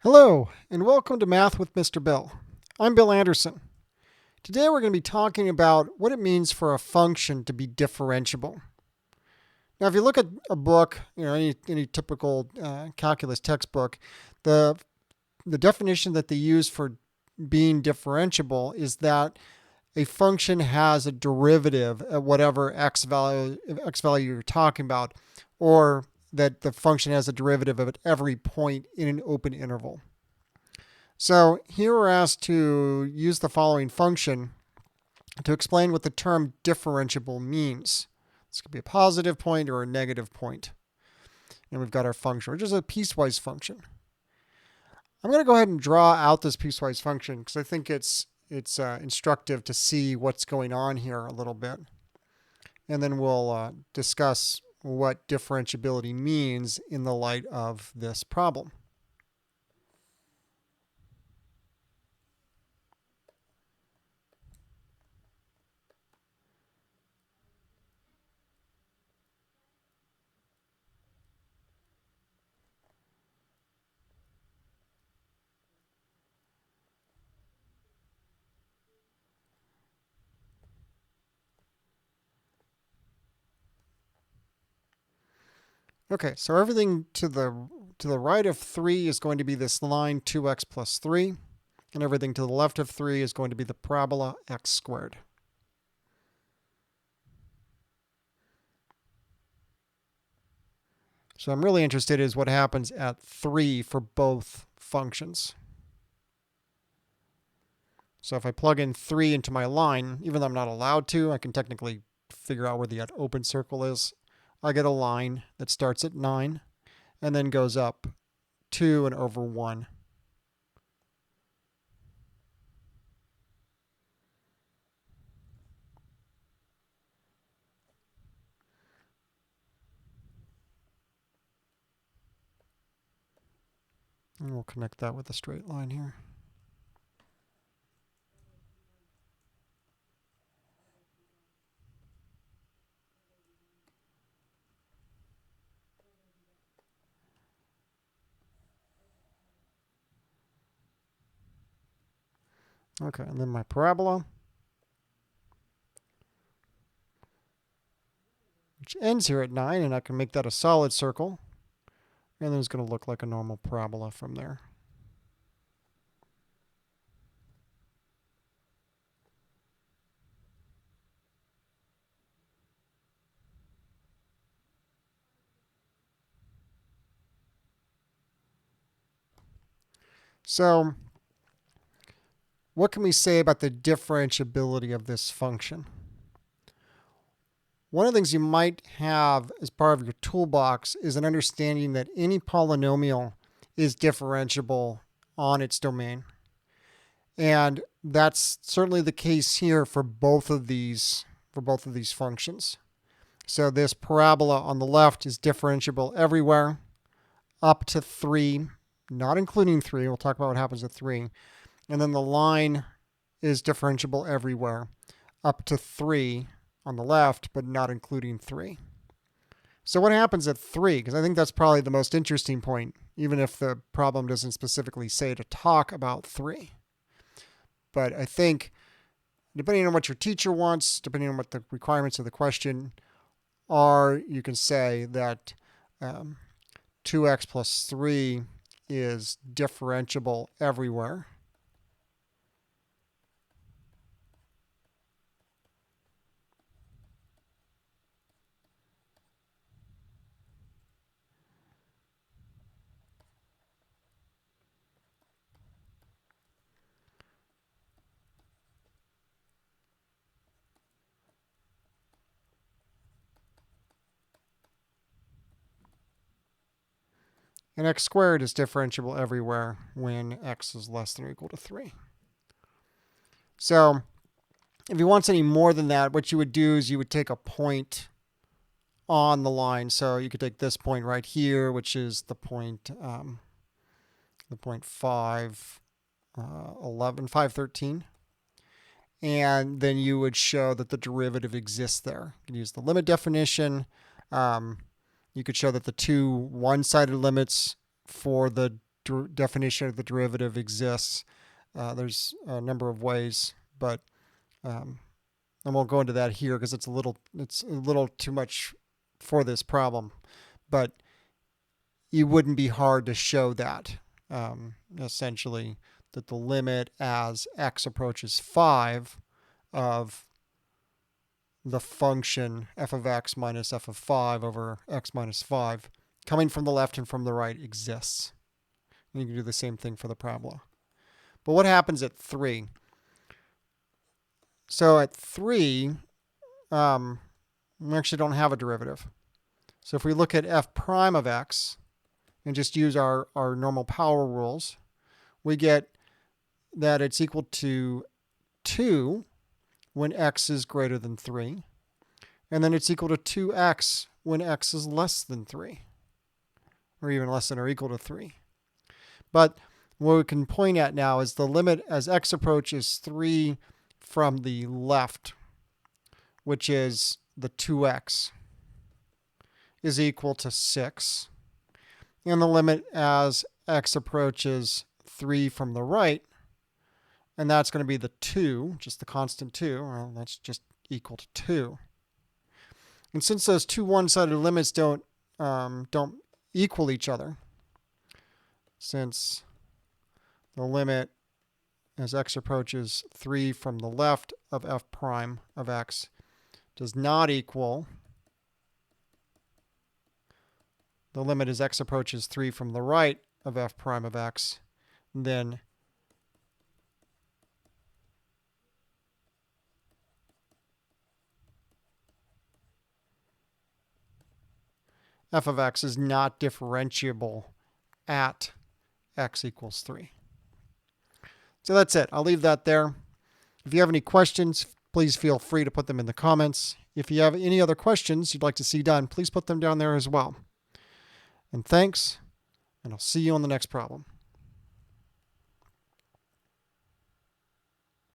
Hello, and welcome to Math with Mr. Bill. I'm Bill Anderson. Today we're going to be talking about what it means for a function to be differentiable. Now, if you look at a book, any typical calculus textbook, the definition that they use for being differentiable is that a function has a derivative at whatever x value you're talking about, or that the function has a derivative at every point in an open interval. So here we're asked to use the following function to explain what the term differentiable means. This could be a positive point or a negative point. And we've got our function, which is a piecewise function. I'm going to go ahead and draw out this piecewise function because I think it's instructive to see what's going on here a little bit. And then we'll discuss what differentiability means in the light of this problem. Okay, so everything to the right of 3 is going to be this line 2x plus 3, and everything to the left of 3 is going to be the parabola x squared. So I'm really interested in what happens at 3 for both functions. So if I plug in 3 into my line, even though I'm not allowed to, I can technically figure out where the open circle is. I get a line that starts at 9 and then goes up 2 and over 1. And we'll connect that with a straight line here. Okay, and then my parabola, which ends here at 9, and I can make that a solid circle. And then it's going to look like a normal parabola from there. So what can we say about the differentiability of this function? One of the things you might have as part of your toolbox is an understanding that any polynomial is differentiable on its domain. And that's certainly the case here for both of these functions. So this parabola on the left is differentiable everywhere up to 3, not including 3. We'll talk about what happens at 3. And then the line is differentiable everywhere up to 3 on the left, but not including 3. So what happens at 3? Because I think that's probably the most interesting point, even if the problem doesn't specifically say to talk about 3. But I think depending on what your teacher wants, depending on what the requirements of the question are, you can say that 2x plus 3 is differentiable everywhere. And x squared is differentiable everywhere when x is less than or equal to 3. So if you want any more than that, what you would do is you would take a point on the line. So you could take this point right here, which is the point 513. And then you would show that the derivative exists there. You can use the limit definition. You could show that the two one-sided limits for the definition of the derivative exists. There's a number of ways, but I won't go into that here because it's a little too much for this problem. But it wouldn't be hard to show that, essentially, that the limit as x approaches 5 of the function f of x minus f of 5 over x minus 5 coming from the left and from the right exists. And you can do the same thing for the parabola. But what happens at 3? So at 3, we actually don't have a derivative. So if we look at f prime of x and just use our normal power rules, we get that it's equal to 2 when x is greater than 3. And then it's equal to 2x when x is less than 3. Or even less than or equal to 3. But what we can point at now is the limit as x approaches 3 from the left, which is the 2x, is equal to 6. And the limit as x approaches 3 from the right, and that's going to be the 2, just the constant 2, well, that's just equal to 2. And since those two one-sided limits don't equal each other, since the limit as x approaches 3 from the left of f prime of x does not equal the limit as x approaches 3 from the right of f prime of x, then f of x is not differentiable at x equals 3. So that's it. I'll leave that there. If you have any questions, please feel free to put them in the comments. If you have any other questions you'd like to see done, please put them down there as well. And thanks, and I'll see you on the next problem.